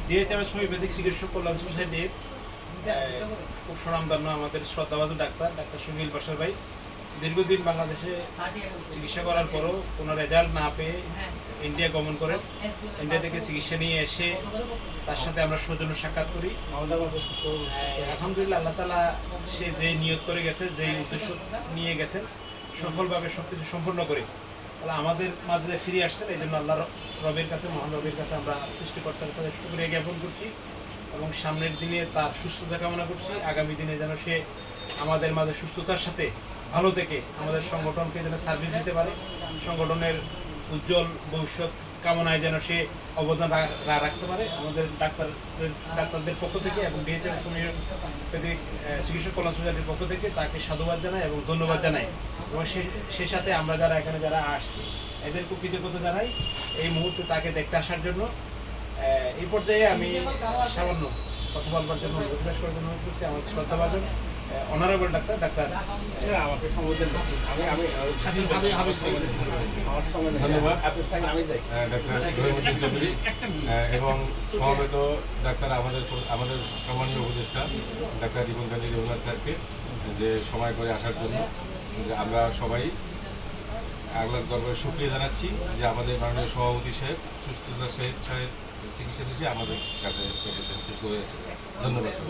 DHMS homeopathic চিকিৎসক কল্যাণ সোসাইটির খুব স্বনামধন্য আমাদের শ্রদ্ধাবাদু ডাক্তার সুনীল বাসার ভাই দীর্ঘদিন বাংলাদেশে চিকিৎসা করার পরও কোনো রেজাল্ট না পেয়ে ইন্ডিয়া গমন করেন। ইন্ডিয়া থেকে চিকিৎসা নিয়ে এসে তার সাথে আমরা সৌজন্য সাক্ষাৎ করি। আলহামদুলিল্লাহ, আল্লাহ তাআলা সে যে নিয়ত করে গেছে, যেই উদ্দেশ্য নিয়ে গেছেন, সফলভাবে সব কিছু সম্পন্ন করে তাহলে আমাদের মাঝে ফিরে আসছেন। এই জন্য আল্লাহ রবের কাছে, মহান রবের কাছে আমরা সৃষ্টিকর্তার কাছে শুকরিয়া জ্ঞাপন করছি এবং সামনের দিনে তার সুস্থতা কামনা করছি। আগামী দিনে যেন সে আমাদের মাঝে সুস্থতার সাথে ভালো থেকে আমাদের সংগঠনকে যেন সার্ভিস দিতে পারে, সংগঠনের উজ্জ্বল ভবিষ্যৎ কামনায় যেন সে অবদান রাখতে পারে। আমাদের ডাক্তারদের পক্ষ থেকে এবং ডিএইচএমএস হোমিওপ্যাথিক চিকিৎসক কল্যাণ সোসাইটির পক্ষ থেকে তাকে সাধুবাদ জানাই এবং ধন্যবাদ জানাই এবং সে সাথে আমরা যারা আসছি এদের খুব কৃতজ্ঞতা জানাই এই মুহূর্তে তাকে দেখতে আসার জন্য। এই পর্যায়ে আমি সামান্য কথা বলবার জন্য অনুরোধ করার জন্য অনুরোধ করছি আমার শ্রদ্ধাভাজন অনারেবল ডাক্তার আমাকে সময় দেন। ধন্যবাদ ডাক্তার রহিমউদ্দিন চৌধুরী এবং সমবেত ডাক্তার আমাদের সম্মানীয় উপদেষ্টা ডাক্তার রিপন কাজী রঘুনাথ স্যারকে যে সময় করে আসার জন্য আমরা সবাই আল্লাহর দরবারে শুকরিয়া জানাচ্ছি যে আমাদের মাননীয় সভাপতি সাহেব সুস্থতার সাহেব চিকিৎসা শেষে আমাদের কাছে এসেছেন, সুস্থ হয়ে এসেছেন। ধন্যবাদ।